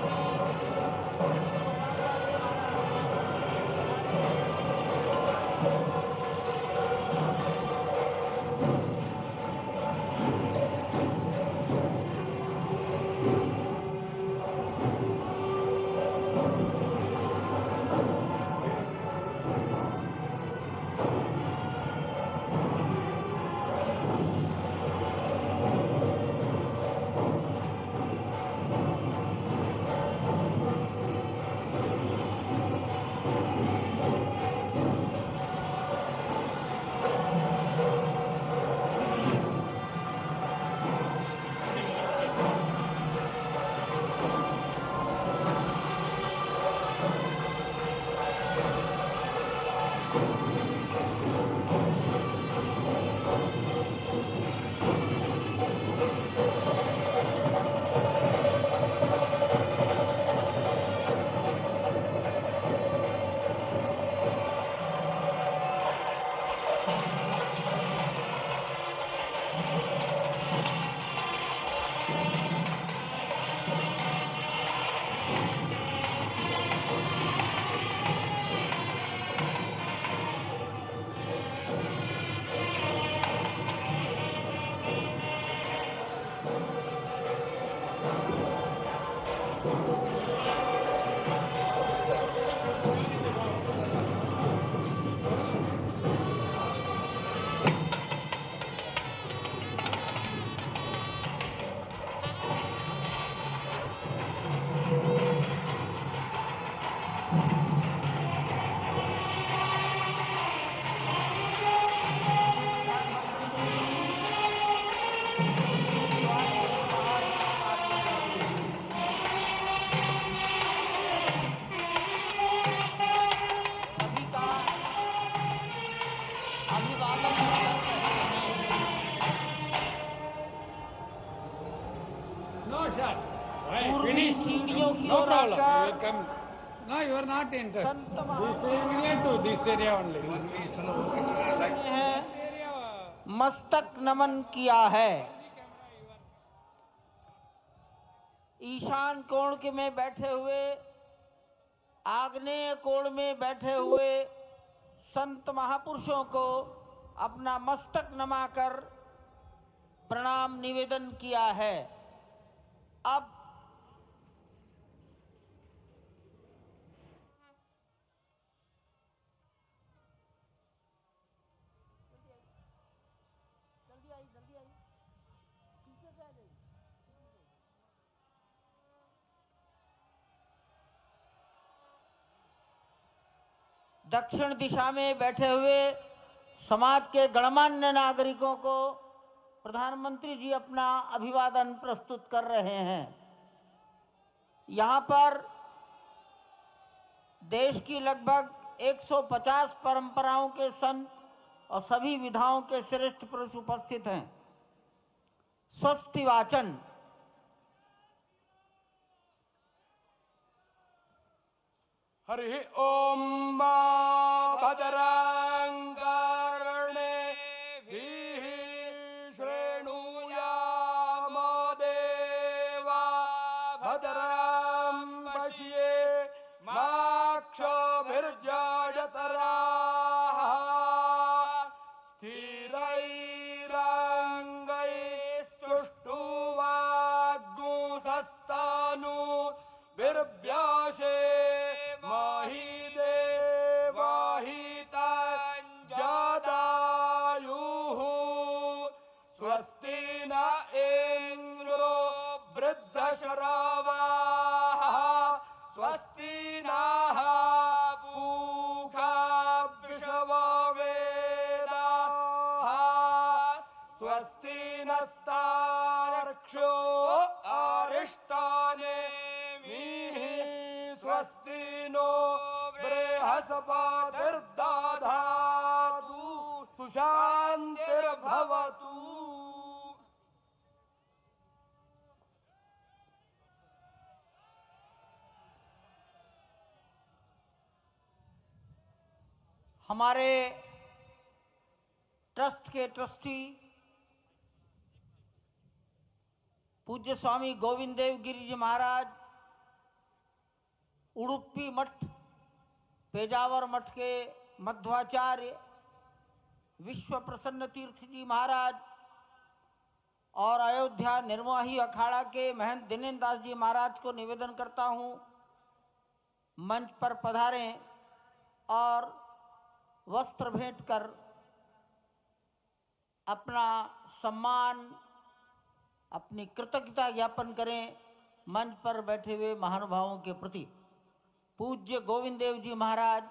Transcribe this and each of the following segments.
कि मंदिर बनाकर ये महाराज हमारे प्रधानमंत्री जी के द्वार से बाहर आ लीजिए। सभी का अभिवादन कर रहे हैं। No, sir. Right, पूर्वी finish. सीढ़ियों की No ओर problem. You आकर will come. No, you are not entered. Sant This महापुरुषों area to this area only. ने है मस्तक नमन किया है। ईशान कोण के में बैठे हुए, आग्नेय कोण में बैठे हुए संत महापुरुषों को अपना मस्तक नमाकर प्रणाम निवेदन किया है। अब जल्दी आई पीछे से आ जाइए। दक्षिण दिशा में बैठे हुए समाज के गणमान्य नागरिकों को प्रधानमंत्री जी अपना अभिवादन प्रस्तुत कर रहे हैं। यहाँ पर देश की लगभग 150 परंपराओं के संत और सभी विधाओं के श्रेष्ठ पुरुष उपस्थित हैं। स्वस्ति वाचन हरि ओम भद्रं कर्णेभिः शृणुयाम देवा भद्रं पश्येमाक्षभिर्जयतराः स्थिरैरङ्गैस्तुष्टुवाग्गुंसस्तनु विर्व्याशे मही देवाहितञ्जदायुः स्वस्ति न इन्द्रो वृद्धशरवाः स्वस्ति नः पूषा विश्ववेदाः स्वस्ति नस्तार्क्ष्यो अरिष्टानेमिः स्वस्ति नो बृहस्पतिर्दधातु सुशान्तिर्भवतु। हमारे ट्रस्ट के ट्रस्टी पूज्य स्वामी गोविंद देव गिरि जी महाराज उडुपी मठ, पेजावर मठ के मध्वाचार्य विश्व प्रसन्न तीर्थ जी महाराज और अयोध्या निर्मोही अखाड़ा के महंत दिनेन्द्र दास जी महाराज को निवेदन करता हूं, मंच पर पधारें और वस्त्र भेंट कर अपना सम्मान, अपनी कृतज्ञता ज्ञापन करें मंच पर बैठे हुए महानुभावों के प्रति। पूज्य गोविंद देव जी महाराज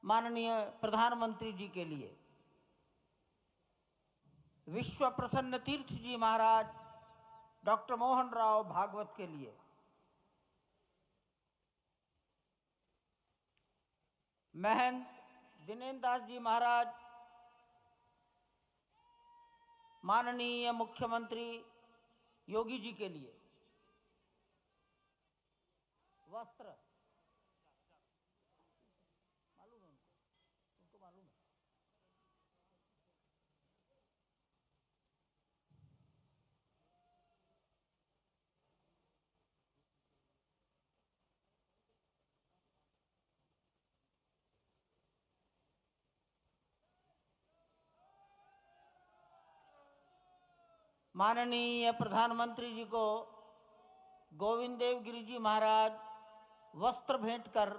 माननीय प्रधानमंत्री जी के लिए, विश्व प्रसन्न तीर्थ जी महाराज डॉक्टर मोहन राव भागवत के लिए, महंत दिनेन्द्र दास जी महाराज माननीय मुख्यमंत्री योगी जी के लिए वस्त्र, मालूम है उनको मालूम है। माननीय प्रधानमंत्री जी को गोविंद देव गिरि जी महाराज वस्त्र भेंट कर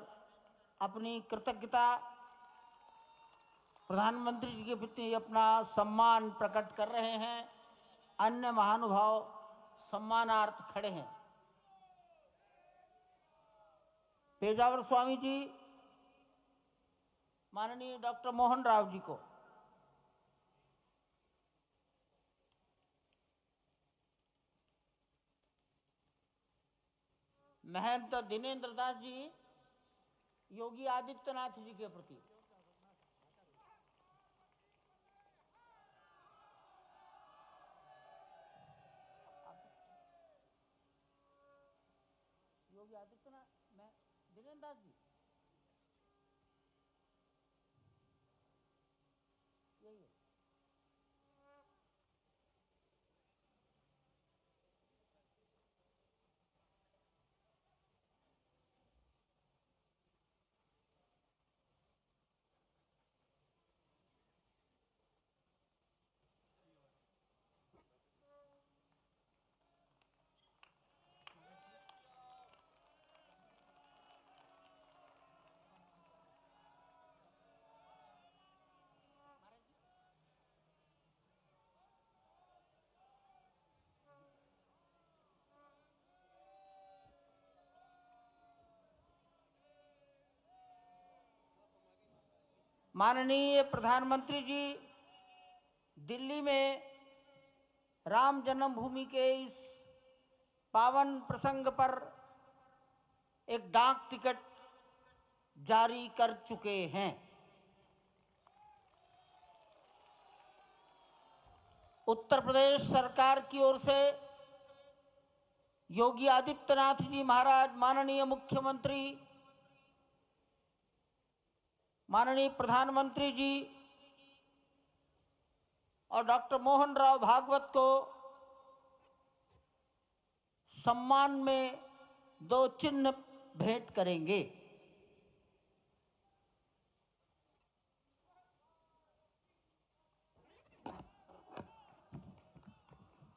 अपनी कृतज्ञता, प्रधानमंत्री जी के प्रति अपना सम्मान प्रकट कर रहे हैं। अन्य महानुभाव सम्मानार्थ खड़े हैं। पेजावर स्वामी जी माननीय डॉक्टर मोहन राव जी को, महंत दिनेन्द्र दास जी योगी आदित्यनाथ जी के प्रति, योगी आदित्यनाथ, मैं दिनेन्द्र दास जी, यही है। माननीय प्रधानमंत्री जी दिल्ली में राम जन्मभूमि के इस पावन प्रसंग पर एक डाक टिकट जारी कर चुके हैं। उत्तर प्रदेश सरकार की ओर से योगी आदित्यनाथ जी महाराज माननीय मुख्यमंत्री, माननीय प्रधानमंत्री जी और डॉक्टर मोहन राव भागवत को सम्मान में 2 चिन्ह भेंट करेंगे।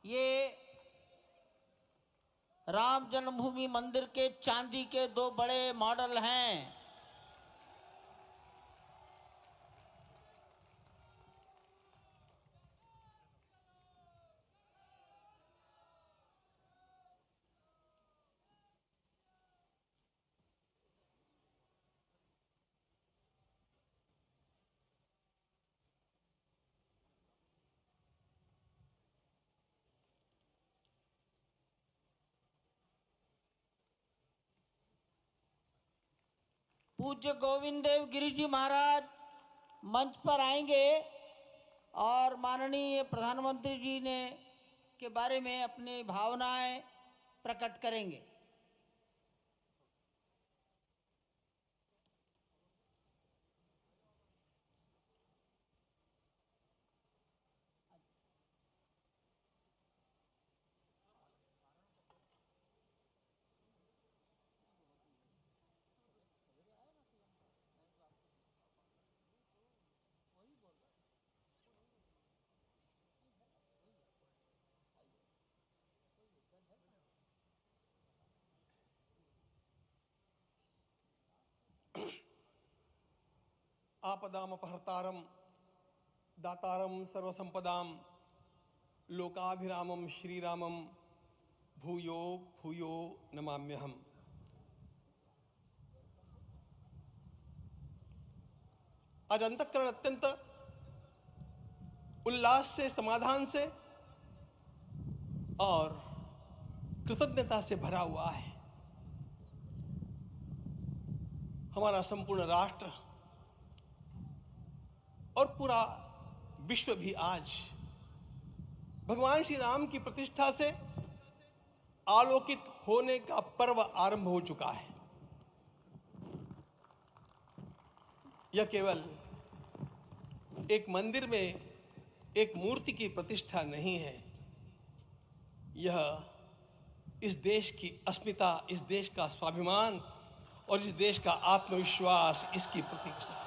ये राम जन्मभूमि मंदिर के चांदी के 2 बड़े मॉडल हैं। पूज्य गोविंद देव गिरि जी महाराज मंच पर आएंगे और माननीय प्रधानमंत्री जी ने के बारे में अपनी भावनाएं प्रकट करेंगे। आपदामपहर्तारम दातारम सर्वसंपदाम लोकाभिरामम श्रीरामम भूयो भूयो नमाम्यहम्। आज अंतःकरण अत्यंत उल्लास से, समाधान से और कृतज्ञता से भरा हुआ है। हमारा संपूर्ण राष्ट्र और पूरा विश्व भी आज भगवान श्री राम की प्रतिष्ठा से आलोकित होने का पर्व आरंभ हो चुका है। यह केवल एक मंदिर में एक मूर्ति की प्रतिष्ठा नहीं है, यह इस देश की अस्मिता, इस देश का स्वाभिमान और इस देश का आत्मविश्वास, इसकी प्रतीक्षा है।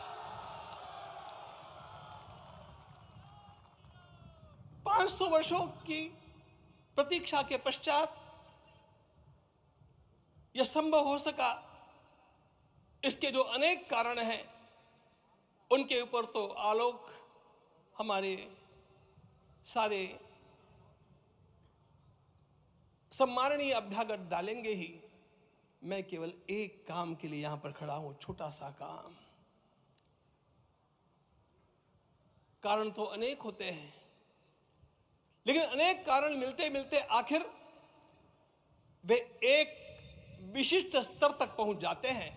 500 वर्षों की प्रतीक्षा के पश्चात यह संभव हो सका। इसके जो अनेक कारण हैं उनके ऊपर तो आलोक हमारे सारे सम्माननीय अभ्यागत डालेंगे ही। मैं केवल एक काम के लिए यहां पर खड़ा हूं, छोटा सा काम। कारण तो अनेक होते हैं, लेकिन अनेक कारण मिलते मिलते आखिर वे एक विशिष्ट स्तर तक पहुंच जाते हैं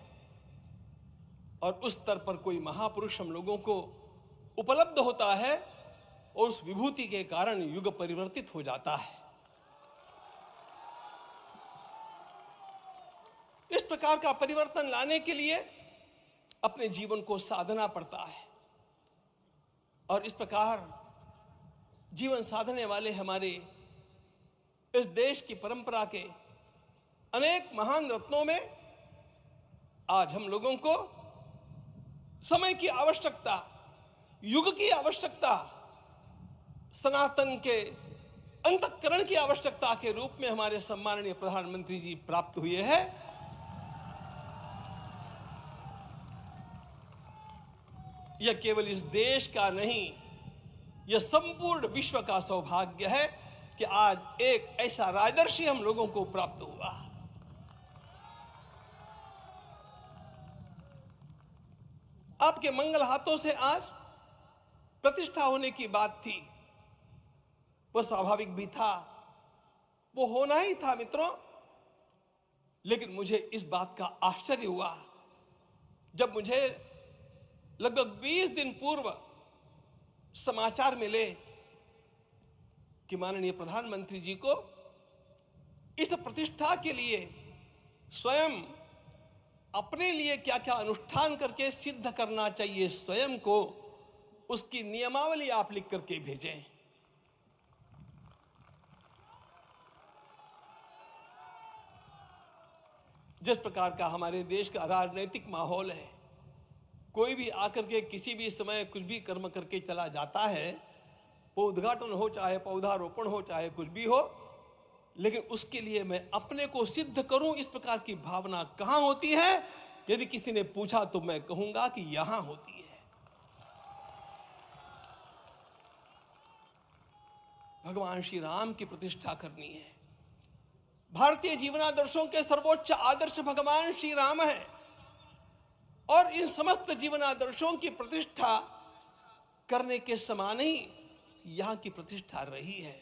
और उस स्तर पर कोई महापुरुष हम लोगों को उपलब्ध होता है और उस विभूति के कारण युग परिवर्तित हो जाता है। इस प्रकार का परिवर्तन लाने के लिए अपने जीवन को साधना पड़ता है और इस प्रकार जीवन साधने वाले हमारे इस देश की परंपरा के अनेक महान रत्नों में आज हम लोगों को समय की आवश्यकता, युग की आवश्यकता, सनातन के अंतःकरण की आवश्यकता के रूप में हमारे सम्माननीय प्रधानमंत्री जी प्राप्त हुए हैं। यह केवल इस देश का नहीं, यह संपूर्ण विश्व का सौभाग्य है कि आज एक ऐसा राजदर्शी हम लोगों को प्राप्त हुआ। आपके मंगल हाथों से आज प्रतिष्ठा होने की बात थी, वह स्वाभाविक भी था, वो होना ही था मित्रों। लेकिन मुझे इस बात का आश्चर्य हुआ जब मुझे लगभग 20 दिन पूर्व समाचार मिले कि माननीय प्रधानमंत्री जी को इस प्रतिष्ठा के लिए स्वयं अपने लिए क्या क्या अनुष्ठान करके सिद्ध करना चाहिए, स्वयं को उसकी नियमावली आप लिख करके भेजें। जिस प्रकार का हमारे देश का राजनीतिक माहौल है, कोई भी आकर के किसी भी समय कुछ भी कर्म करके चला जाता है, वो उद्घाटन हो चाहे पौधारोपण हो चाहे कुछ भी हो, लेकिन उसके लिए मैं अपने को सिद्ध करूं, इस प्रकार की भावना कहां होती है? यदि किसी ने पूछा तो मैं कहूंगा कि यहां होती है। भगवान श्री राम की प्रतिष्ठा करनी है। भारतीय जीवनादर्शों के सर्वोच्च आदर्श भगवान श्री राम है और इन समस्त जीवनादर्शों की प्रतिष्ठा करने के समान ही यहां की प्रतिष्ठा रही है।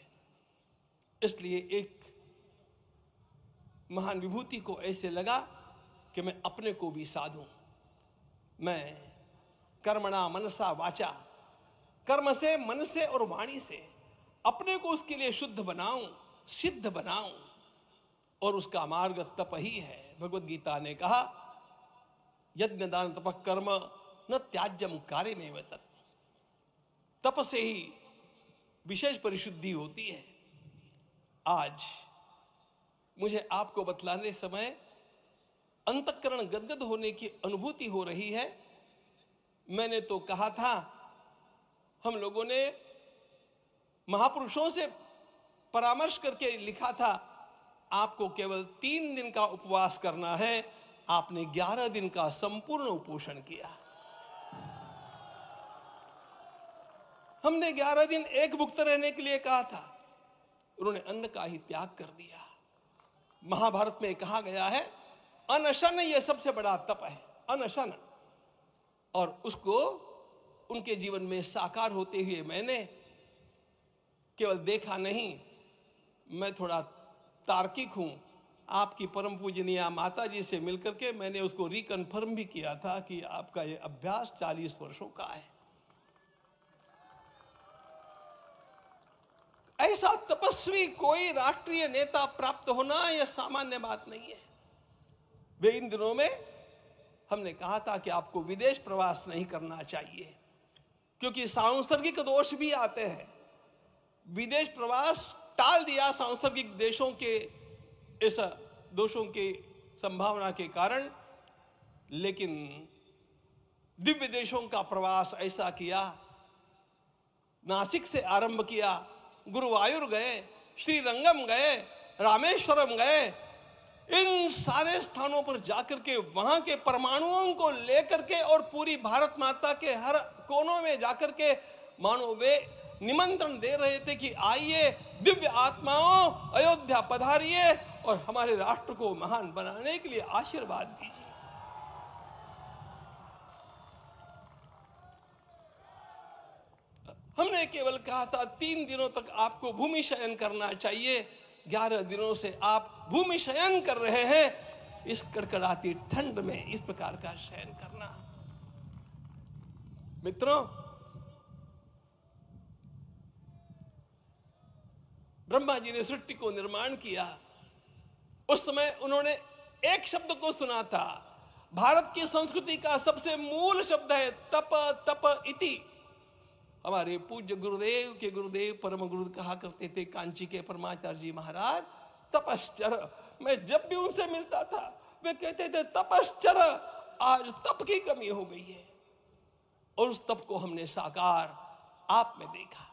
इसलिए एक महान विभूति को ऐसे लगा कि मैं अपने को भी साधूं। मैं कर्मणा मनसा वाचा, कर्म से, मन से और वाणी से अपने को उसके लिए शुद्ध बनाऊं, सिद्ध बनाऊं, और उसका मार्ग तप ही है। भगवद गीता ने कहा, यज्ञ दान तप कर्म न त्याज्यम कार्य में तत्। तप से ही विशेष परिशुद्धि होती है। आज मुझे आपको बतलाने समय अंतःकरण गदगद होने की अनुभूति हो रही है। मैंने तो कहा था, हम लोगों ने महापुरुषों से परामर्श करके लिखा था, आपको केवल 3 दिन का उपवास करना है। आपने 11 दिन का संपूर्ण उपोषण किया। हमने 11 दिन एक भुक्त रहने के लिए कहा था, उन्होंने अन्न का ही त्याग कर दिया। महाभारत में कहा गया है अनशन यह सबसे बड़ा तप है, अनशन। और उसको उनके जीवन में साकार होते हुए मैंने केवल देखा नहीं, मैं थोड़ा तार्किक हूं। आपकी परम पूजनीय माता जी से मिलकर के मैंने उसको रिकन्फर्म भी किया था कि आपका यह अभ्यास 40 वर्षों का है। ऐसा तपस्वी कोई राष्ट्रीय नेता प्राप्त होना यह सामान्य बात नहीं है। वे इन दिनों में हमने कहा था कि आपको विदेश प्रवास नहीं करना चाहिए, क्योंकि सांसर्गिक दोष भी आते हैं। विदेश प्रवास टाल दिया सांसर्गिक देशों के इस दोषों की संभावना के कारण, लेकिन दिव्य देशों का प्रवास ऐसा किया। नासिक से आरंभ किया, गुरुवायूर गए, श्रीरंगम गए, रामेश्वरम गए। इन सारे स्थानों पर जाकर के वहां के परमाणुओं को लेकर के और पूरी भारत माता के हर कोनों में जाकर के मानो वे निमंत्रण दे रहे थे कि आइए दिव्य आत्माओं, अयोध्या पधारिए और हमारे राष्ट्र को महान बनाने के लिए आशीर्वाद दीजिए। हमने केवल कहा था 3 दिनों तक आपको भूमि शयन करना चाहिए। 11 दिनों से आप भूमि शयन कर रहे हैं। इस कड़कड़ाती ठंड में इस प्रकार का शयन करना, मित्रों, ब्रह्मा जी ने सृष्टि को निर्माण किया। उस समय उन्होंने एक शब्द को सुना था। भारत की संस्कृति का सबसे मूल शब्द है तप, तप इति। हमारे पूज्य गुरुदेव के गुरुदेव परम गुरु कहा करते थे, कांची के परमाचार्य जी महाराज, तपश्चर। मैं जब भी उनसे मिलता था वे कहते थे तपश्चर। आज तप की कमी हो गई है और उस तप को हमने साकार आप में देखा।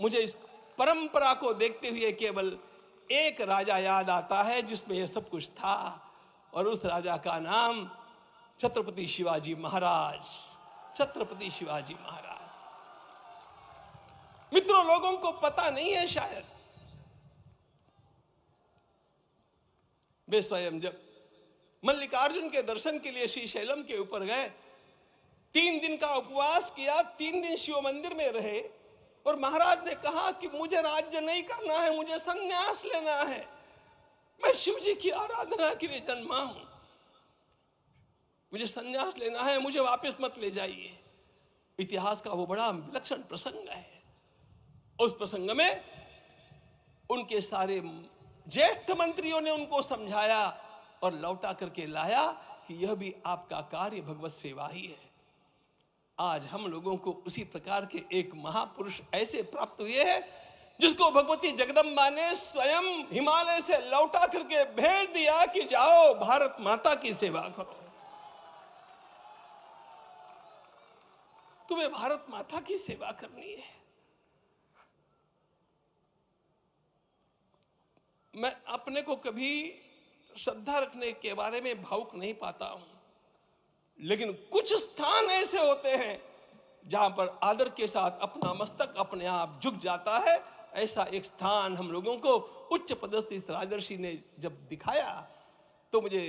मुझे इस परंपरा को देखते हुए केवल एक राजा याद आता है जिसमें यह सब कुछ था, और उस राजा का नाम छत्रपति शिवाजी महाराज। छत्रपति शिवाजी महाराज। मित्रों, लोगों को पता नहीं है शायद, वे स्वयं जब मल्लिकार्जुन के दर्शन के लिए श्रीशैलम के ऊपर गए, 3 दिन का उपवास किया, 3 दिन शिव मंदिर में रहे, और महाराज ने कहा कि मुझे राज्य नहीं करना है, मुझे संन्यास लेना है, मैं शिव जी की आराधना के लिए जन्मा हूं, मुझे संन्यास लेना है, मुझे वापस मत ले जाइए। इतिहास का वो बड़ा विलक्षण प्रसंग है। उस प्रसंग में उनके सारे ज्येष्ठ मंत्रियों ने उनको समझाया और लौटा करके लाया कि यह भी आपका कार्य भगवत सेवा ही है। आज हम लोगों को उसी प्रकार के एक महापुरुष ऐसे प्राप्त हुए हैं जिसको भगवती जगदम्बा ने स्वयं हिमालय से लौटा करके भेज दिया कि जाओ भारत माता की सेवा करो। तुम्हें भारत माता की सेवा करनी है। मैं अपने को कभी श्रद्धा रखने के बारे में भावुक नहीं पाता हूं, लेकिन कुछ स्थान ऐसे होते हैं जहां पर आदर के साथ अपना मस्तक अपने आप झुक जाता है। ऐसा एक स्थान हम लोगों को उच्च पदस्थ इस राजर्षि ने जब दिखाया तो मुझे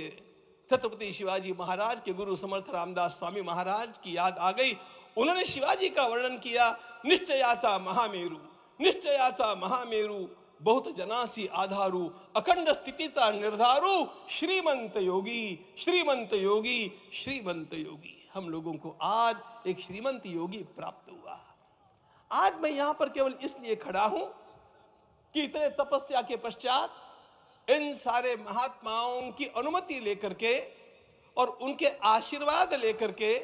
छत्रपति शिवाजी महाराज के गुरु समर्थ रामदास स्वामी महाराज की याद आ गई। उन्होंने शिवाजी का वर्णन किया, निश्चयाचा महामेरु, निश्चयाचा महामेरु, बहुत जनासी आधारू, अखंड स्थितिता निर्धारू, श्रीमंत योगी, श्रीमंत योगी, श्रीमंत योगी। हम लोगों को आज एक श्रीमंत योगी प्राप्त हुआ। आज मैं यहां पर केवल इसलिए खड़ा हूं कि इतने तपस्या के पश्चात इन सारे महात्माओं की अनुमति लेकर के और उनके आशीर्वाद लेकर के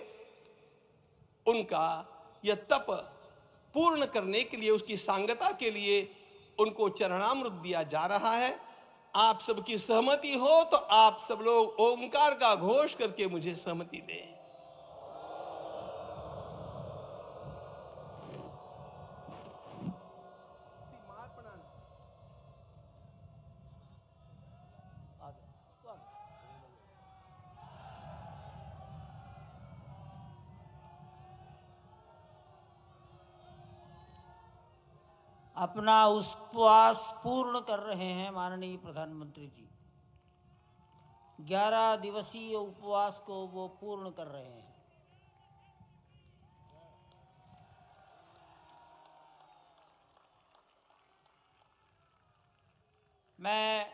उनका यह तप पूर्ण करने के लिए, उसकी सांगता के लिए उनको चरणामृत दिया जा रहा है। आप सबकी सहमति हो तो आप सब लोग ओंकार का घोष करके मुझे सहमति दें। अपना उपवास पूर्ण कर रहे हैं माननीय प्रधानमंत्री जी। 11 दिवसीय उपवास को वो पूर्ण कर रहे हैं। मैं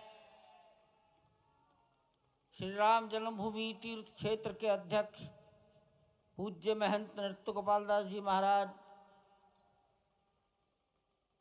श्री राम जन्मभूमि तीर्थ क्षेत्र के अध्यक्ष पूज्य महंत नृत्य गोपाल दास जी महाराज